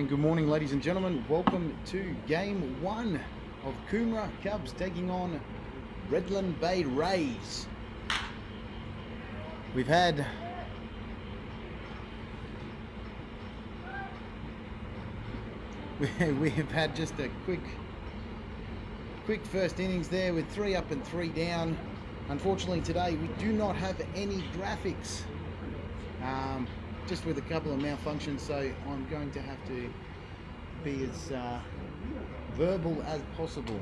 And good morning, ladies and gentlemen. Welcome to game one of Coomera Cubs taking on Redland Bay Rays. We've had just a quick first innings there with 3 up and 3 down. Unfortunately today we do not have any graphics, just with a couple of malfunctions, so I'm going to have to be as verbal as possible.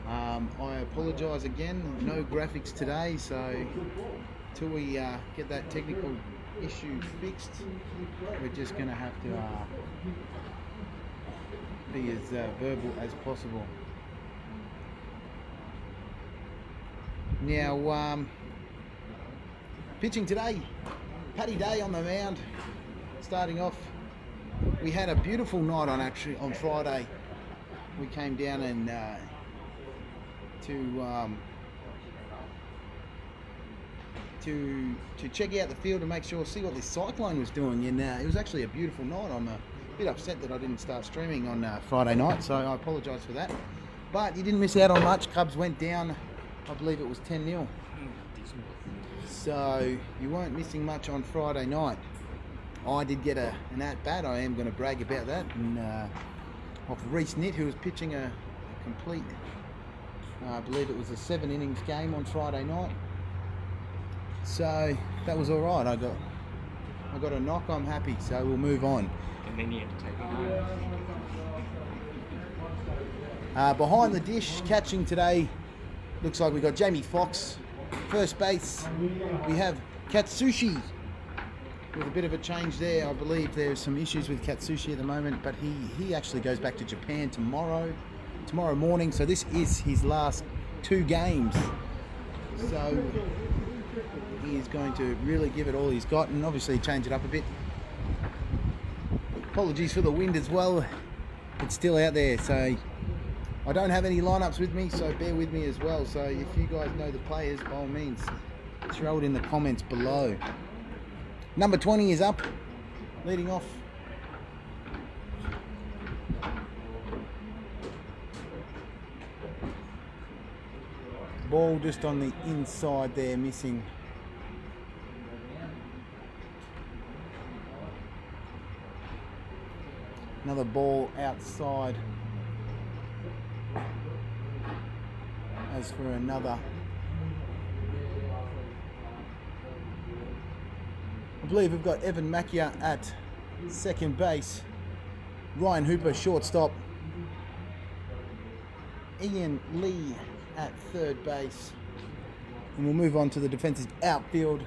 I apologise again, no graphics today, so until we get that technical issue fixed, we're just going to have to be as verbal as possible. Now, pitching today, Paddy Day on the mound. Starting off, we had a beautiful night on Friday. We came down and to check out the field and make sure, see what this cyclone was doing, and it was actually a beautiful night. I'm a bit upset that I didn't start streaming on Friday night, so I apologise for that. But you didn't miss out on much. Cubs went down, I believe it was 10-0. So you weren't missing much on Friday night. I did get an at-bat. I am going to brag about that. And off Reese Nitt, who was pitching a complete, I believe it was a 7 innings game on Friday night. So that was all right. I got a knock. I'm happy. So we'll move on. And then you had to take it home. Behind the dish, catching today, looks like we got Jamie Fox. First base, we have Katsushi with a bit of a change there. I believe there's some issues with Katsushi at the moment, but he actually goes back to Japan tomorrow morning. So this is his last 2 games. So he is going to really give it all he's got, and obviously change it up a bit. Apologies for the wind as well. It's still out there, so I don't have any lineups with me, so bear with me as well. So if you guys know the players, by all means, throw it in the comments below. Number 20 is up, leading off. Ball just on the inside there, missing. Another ball outside. As for another, I believe we've got Evan Macchia at second base, Ryan Hooper shortstop, Ian Lee at third base, and we'll move on to the defensive outfield.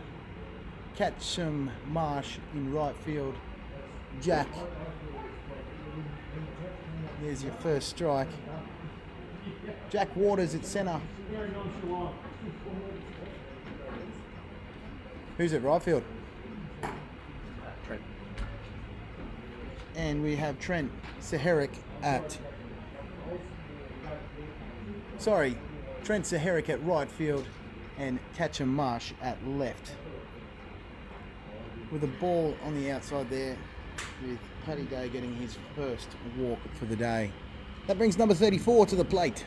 Catchum Marsh in right field, Jack, there's your first strike. Jack Waters at centre. Who's at right field? Trent. And we have Trent Saharic at... Trent Saharic at right field and Catchum Marsh at left. With a ball on the outside there, with Paddy Day getting his first walk for the day. That brings number 34 to the plate.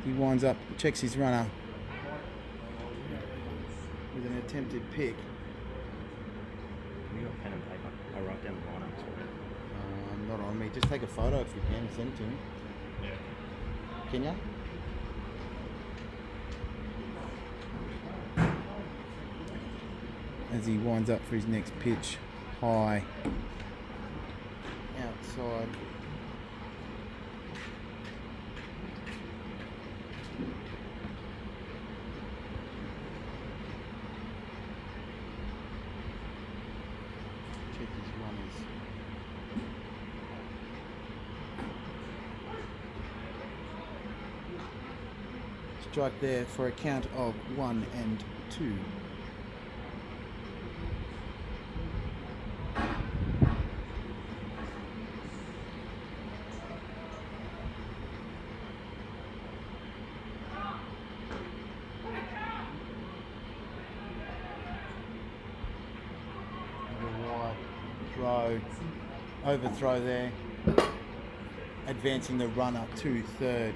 He winds up, checks his runner with an attempted pick. Have you got pen and paper? I'll write down the lineups for you. Not on me. Just take a photo if you can and send it to me. Yeah. Can ya? As he winds up for his next pitch, high, outside. Check his runners. Strike there for a count of 1 and 2. the wide throw, overthrow there, advancing the runner to third.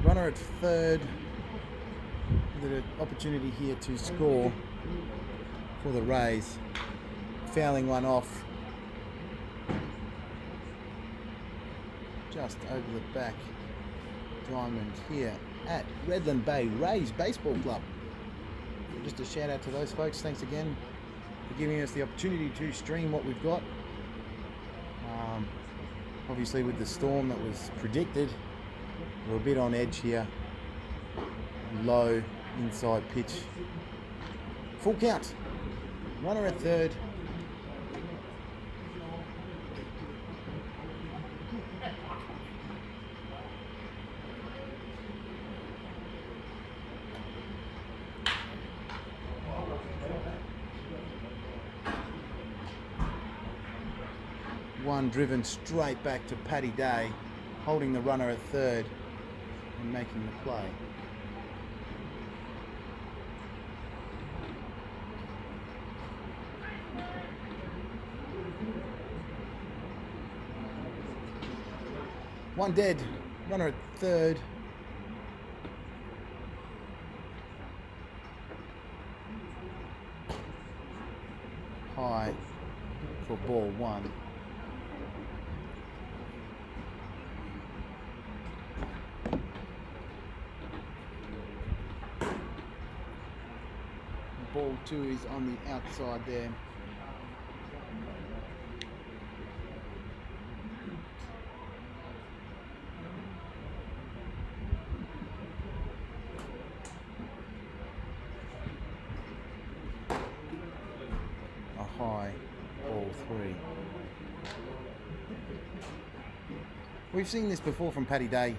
Runner at third with an opportunity here to score for the Rays. Fouling one off just over the back diamond here at Redland Bay Rays Baseball Club. Just a shout out to those folks. Thanks again for giving us the opportunity to stream what we've got. Obviously with the storm that was predicted, we're a bit on edge here. Low inside pitch. Full count. Runner at third. One driven straight back to Paddy Day, holding the runner at third and making the play. One dead, runner at third. High for ball one. Ball two is on the outside there. A high, ball three. We've seen this before from Paddy Day.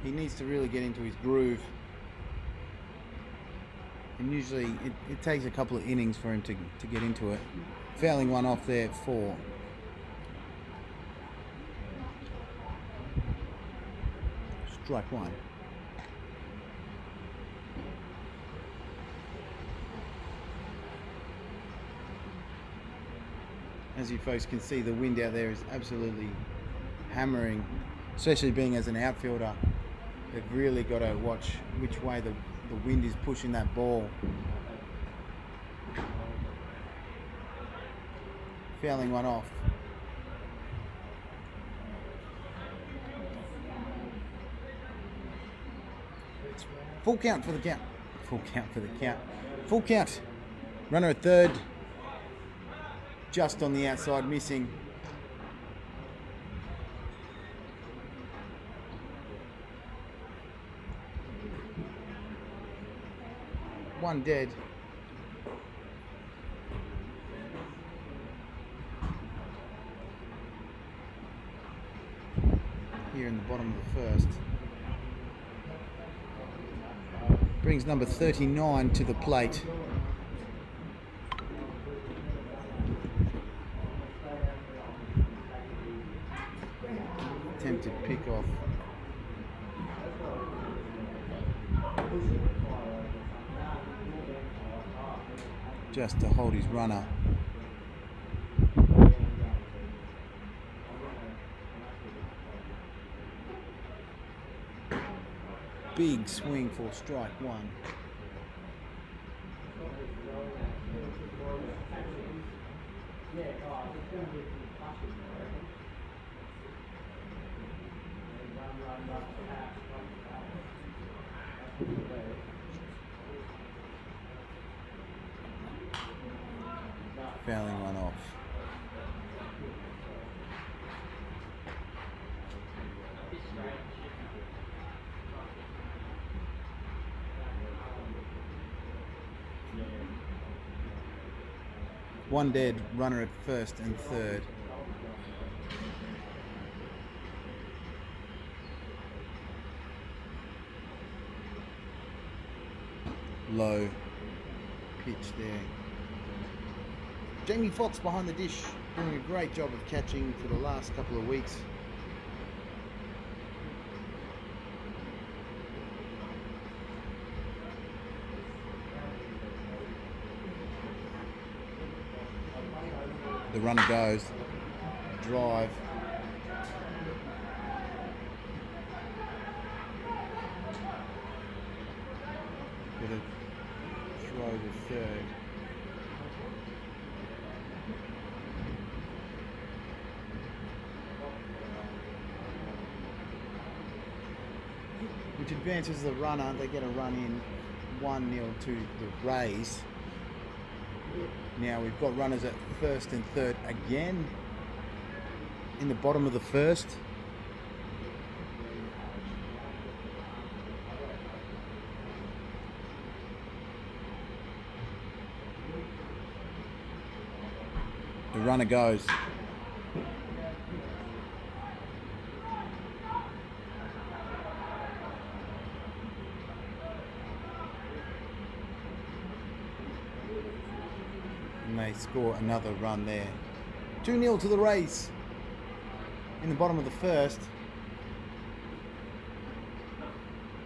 He needs to really get into his groove. And usually it takes a couple of innings for him to get into it. Fouling one off there at 4. Strike one. As you folks can see, the wind out there is absolutely hammering, especially being as an outfielder. They've really got to watch which way the wind is pushing that ball. Fouling one off. Full count for the count. Full count for the count. Full count. Runner at third. Just on the outside, missing. One dead. Here in the bottom of the first. Brings number 39 to the plate. Attempted pick off. Just to hold his runner. Big swing for strike one. Fouling one off. One dead, runner at first and third. low pitch there. Jamie Fox behind the dish, doing a great job of catching for the last couple of weeks. The runner goes, drive. Bit of throw to third. Which advances the runner. They get a run in 1-0 to the Rays. Now we've got runners at first and third again in the bottom of the first. The runner goes. And they score another run there. 2-0 to the Rays in the bottom of the first.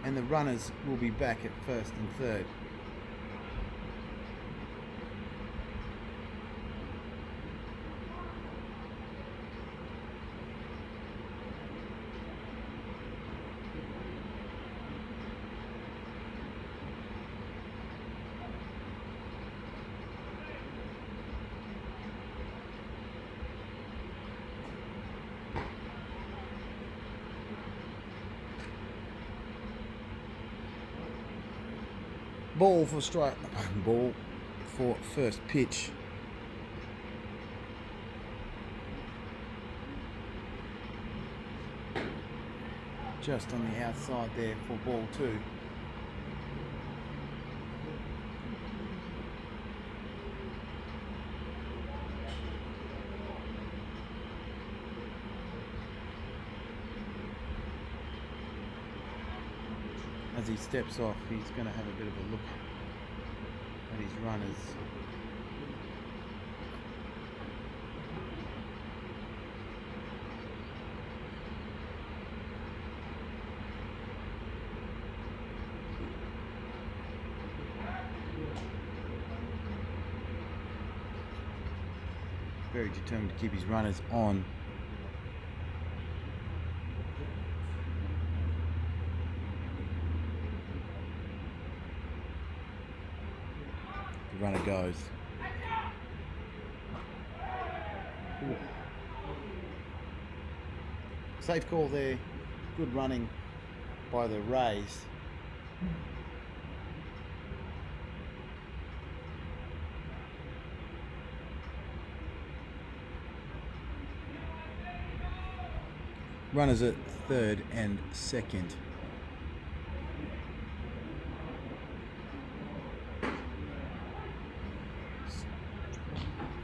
And the runners will be back at first and third. Ball for strike. Ball for first pitch. Just on the outside there for ball 2. As he steps off, he's going to have a bit of a look at his runners. Very determined to keep his runners on. Runner goes. Ooh. Safe call there. Good running by the Rays. Runners at third and second.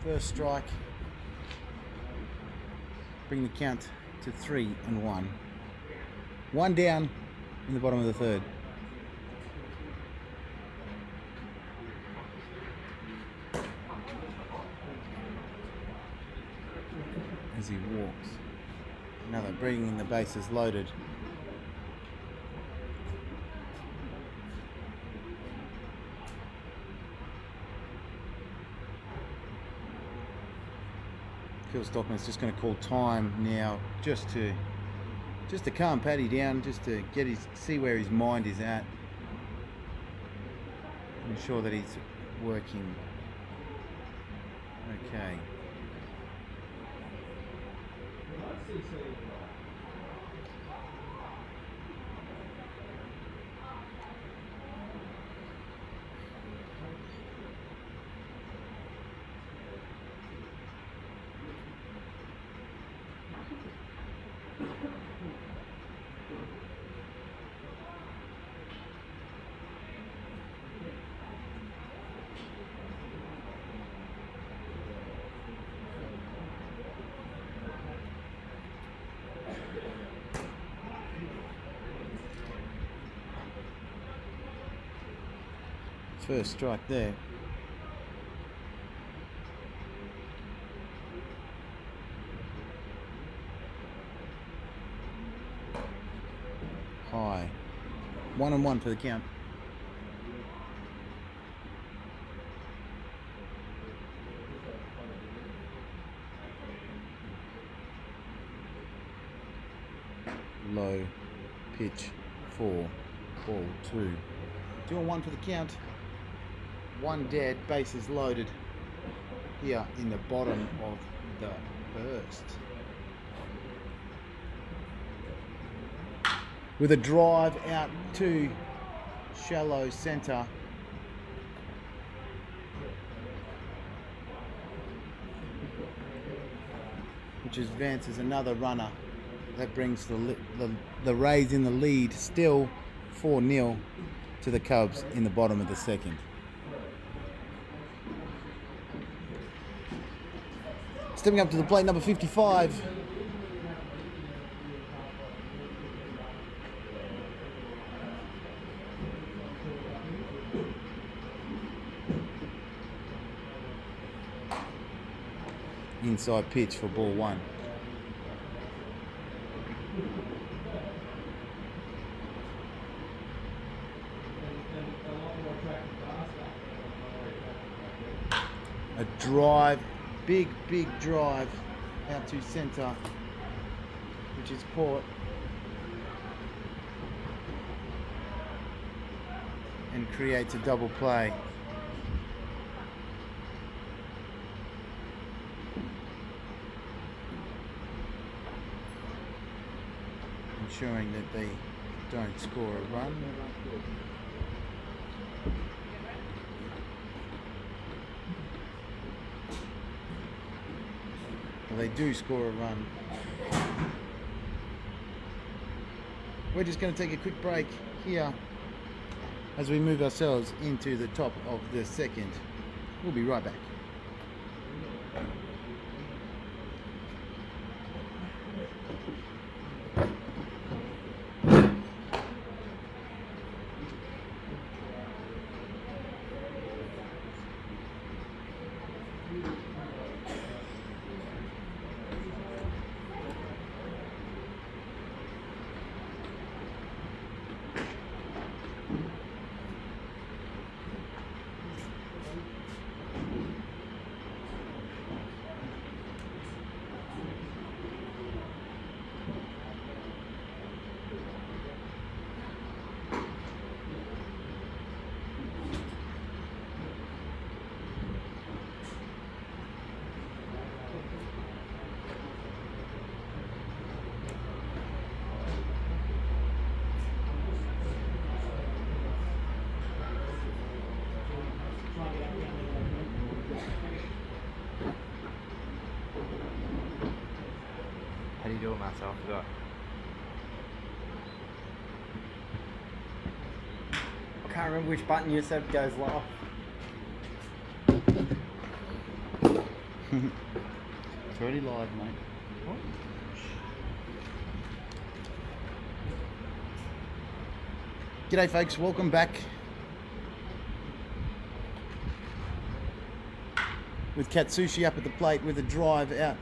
First strike, bring the count to 3-1. One down in the bottom of the third. As he walks. Now they're bringing the bases loaded. Phil Stockman's just going to call time now, just to calm Paddy down, just to get see where his mind is at, ensure that he's working okay. first strike there. High. 1-1 for the count. Low pitch 4, ball 2. 2-1 for the count. 1 dead, bases loaded here in the bottom of the first. With a drive out to shallow centre. Which advances another runner. That brings the Rays in the lead, still 4-0 to the Cubs in the bottom of the second. Stepping up to the plate, number 55. Inside pitch for ball 1. A drive, big drive out to centre, which is caught and creates a double play. Ensuring that they don't score a run. Well, they do score a run. We're just going to take a quick break here as we move ourselves into the top of the second. We'll be right back. How do you do it myself? I forgot. I can't remember which button you said goes live. It's already live, mate. What? G'day folks, welcome back. With Katsushi up at the plate with a drive out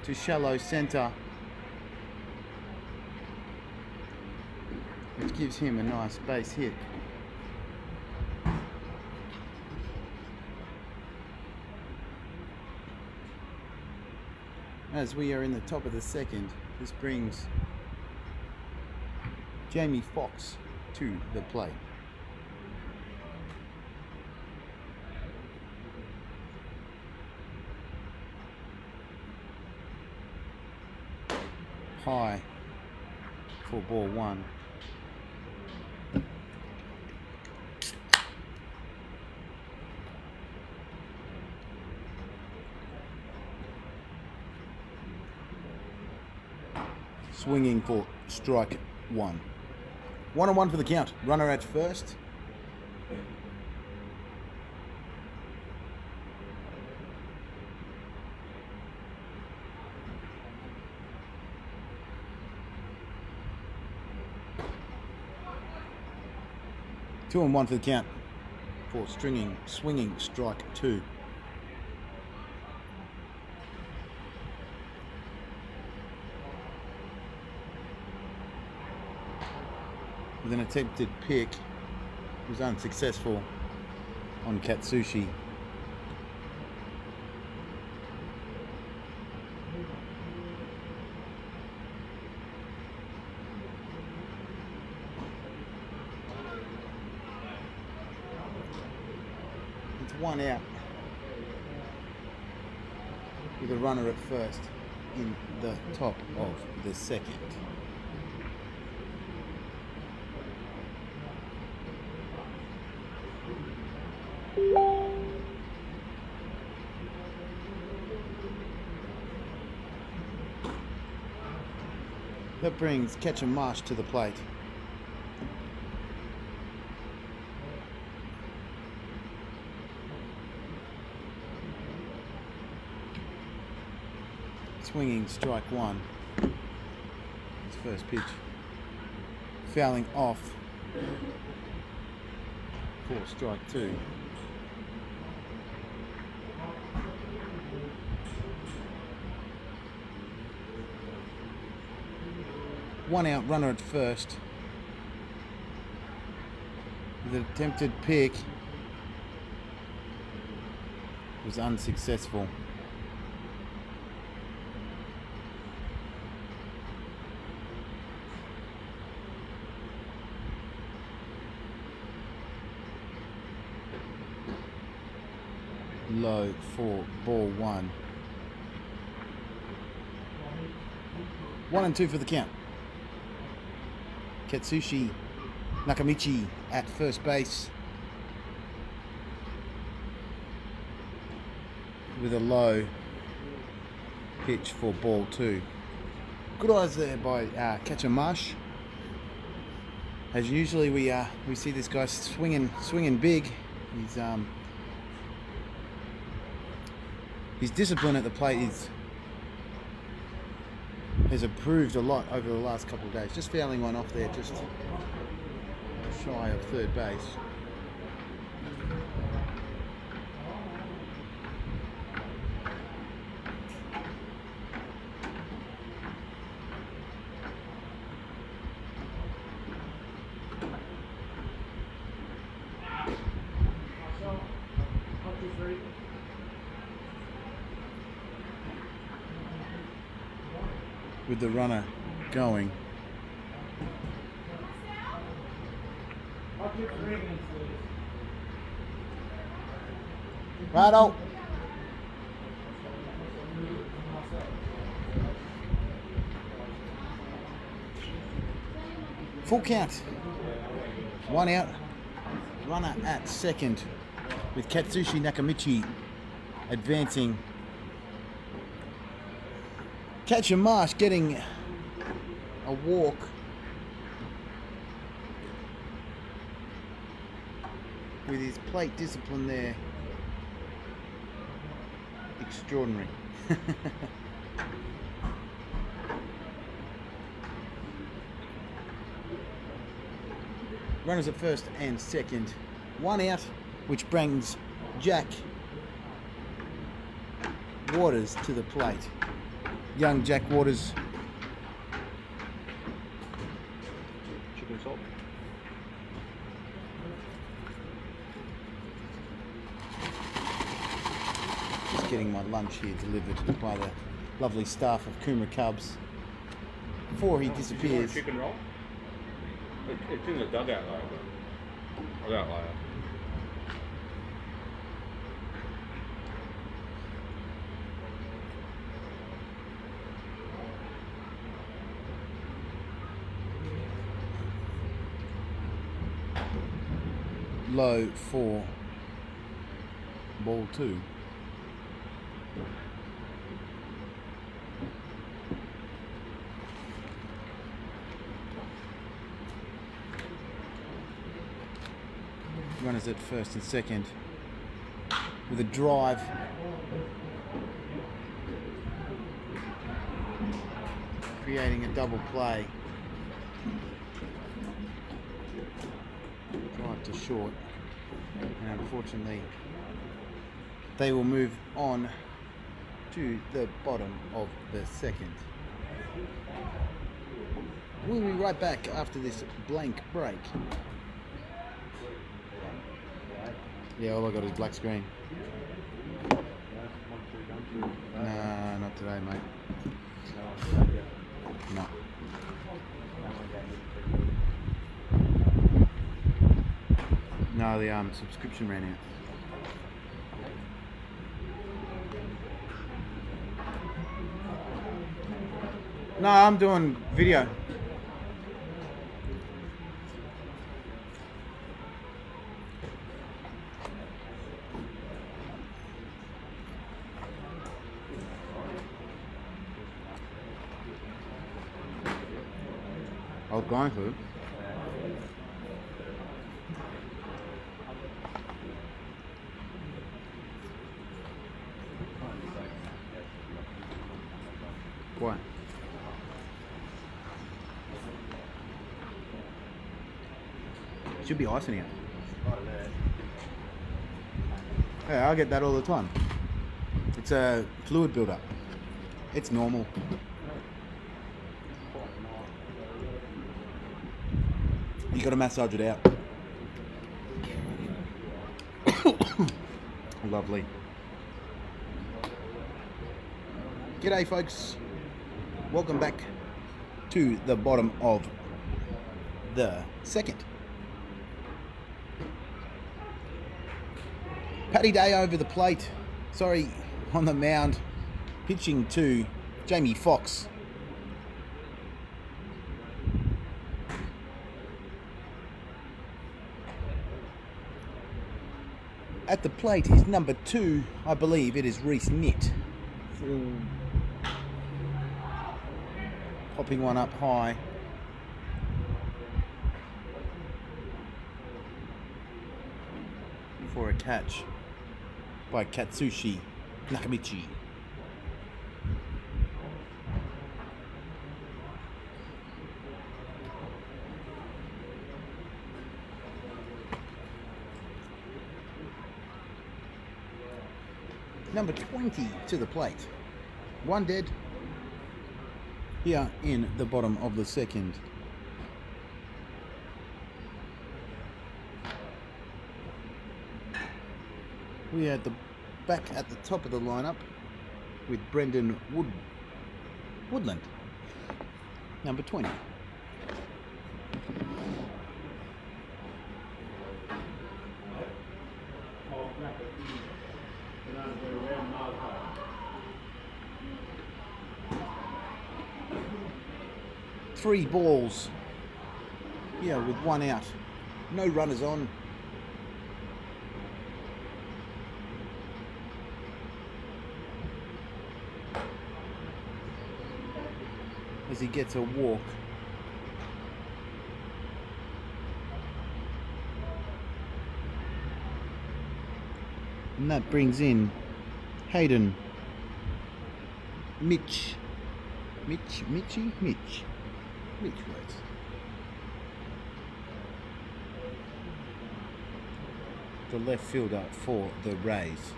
to shallow centre, which gives him a nice base hit. As we are in the top of the second, this brings Jamie Foxx to the plate. High for ball 1. Swinging for strike 1. 1-1 for the count. Runner at first. Two and 1 for the count. for swinging strike 2. With an attempted pick, was unsuccessful on Katsushi. It's 1 out with a runner at first in the top of the second. That brings Catch and Marsh to the plate. Swinging strike 1. His first pitch. Fouling off for strike 2. One out, runner at first. The attempted pick was unsuccessful. Low for ball 1. 1 and 2 for the count. Katsushi Nakamichi at first base with a low pitch for ball 2. Good eyes there by Catch and Marsh. As usually we see this guy swinging big. His discipline at the plate has improved a lot over the last couple of days. Just fouling one off there, just shy of third base. With the runner going. Righto. Full count. 1 out. Runner at second with Katsushi Nakamichi advancing. Catch and Marsh getting a walk. With his plate discipline there. Extraordinary. Runners at first and second. 1 out, which brings Jack Waters to the plate. Young Jack Waters. Chicken salt. Just getting my lunch here delivered by the lovely staff of Coomera Cubs before he disappears. Chicken roll? It's in the dugout layer. Low for ball 2. Runners at first and second with a drive. Creating a double play. Drive to short. And unfortunately, they will move on to the bottom of the second. We'll be right back after this blank break. Yeah, all I got is black screen. Nah, not today, mate. No. No, the subscription ran out. No, I'm doing video. I was going to. Why? Should be ice in here. Hey, I get that all the time. It's a fluid buildup. It's normal. You got to massage it out. Lovely. G'day, folks. Welcome back to the bottom of the second. Paddy Day over the plate. Sorry, on the mound. Pitching to Jamie Fox. At the plate is number 2. I believe it is Reese Nitt. Popping one up high. For a catch by Katsushi Nakamichi. Number 20 to the plate. One dead. Here in the bottom of the second. We are back at the top of the lineup with Brendan Woodland, number 20. Three balls here with one out. No runners on. As he gets a walk. And that brings in Hayden Mitch waits. The left fielder for the Rays.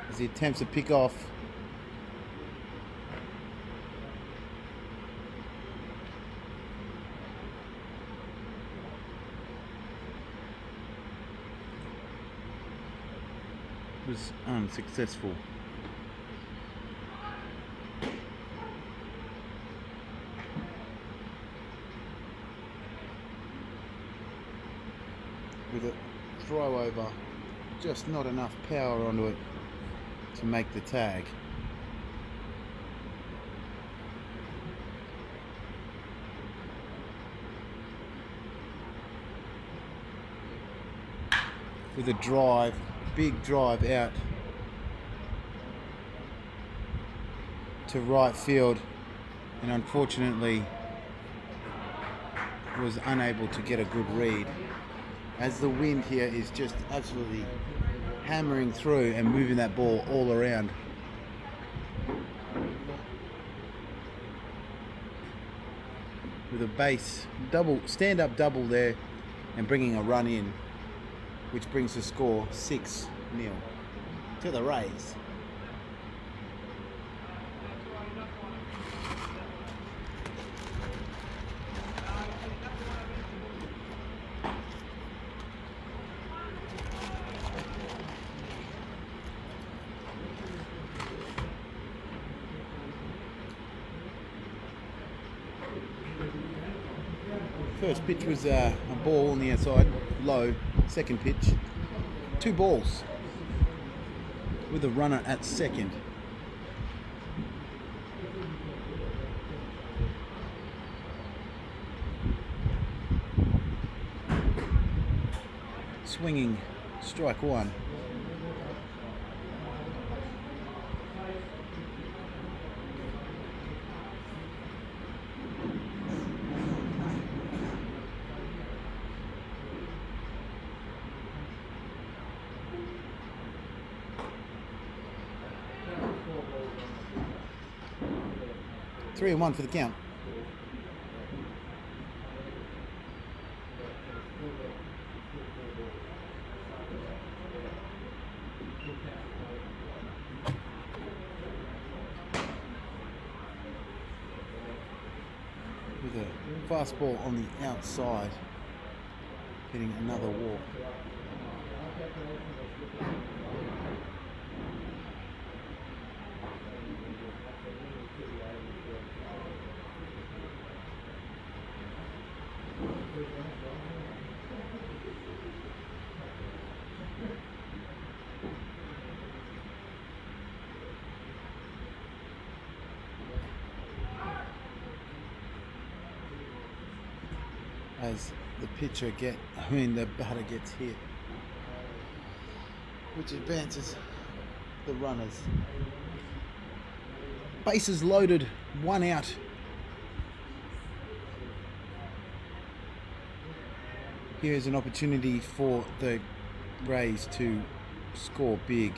As he attempts to pick off was unsuccessful. With a throw over, just not enough power onto it to make the tag. With a drive, big drive out to right field, and unfortunately was unable to get a good read, as the wind here is just absolutely hammering through and moving that ball all around. With a base double, stand-up double there, and bringing a run in which brings the score 6-0 to the Rays. First pitch was a ball on the outside, low. Second pitch, 2 balls with a runner at second. Swinging, strike 1. Three and 1 for the count. With a fastball on the outside, hitting another walk. As the the batter gets hit, which advances the runners. Bases loaded, 1 out. Here is an opportunity for the Rays to score big.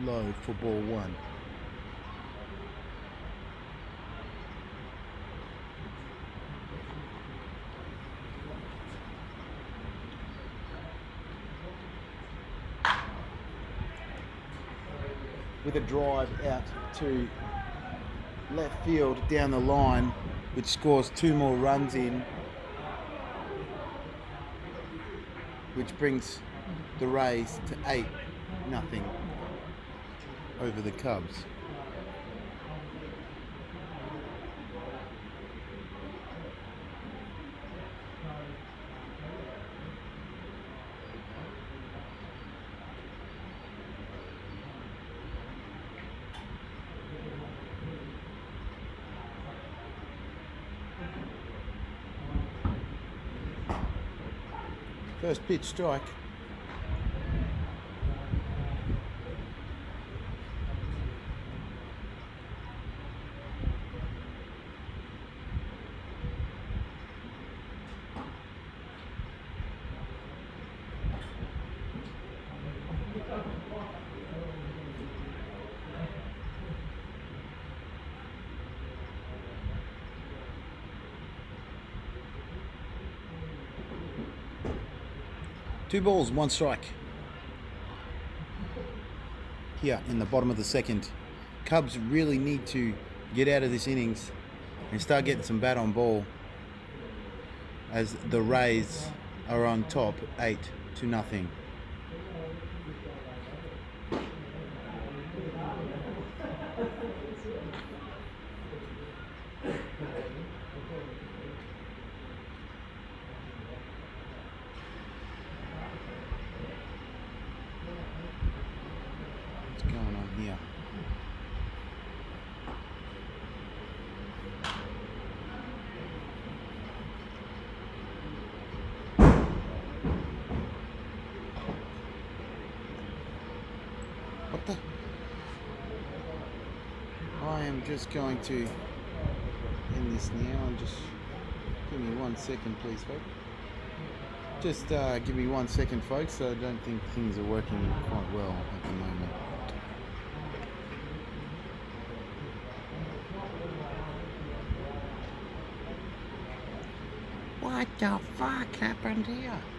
Low for ball 1. With a drive out to left field down the line, which scores 2 more runs in, which brings the Rays to 8-0 over the Cubs. First pitch, strike. Two balls, 1 strike. Here in the bottom of the second, Cubs really need to get out of this innings and start getting some bat on ball, as the Rays are on top 8-0. What's going on here? What the? I am just going to end this now, and just give me 1 second, please, folks. Just give me 1 second, folks. I don't think things are working quite well at the moment. What the fuck happened here?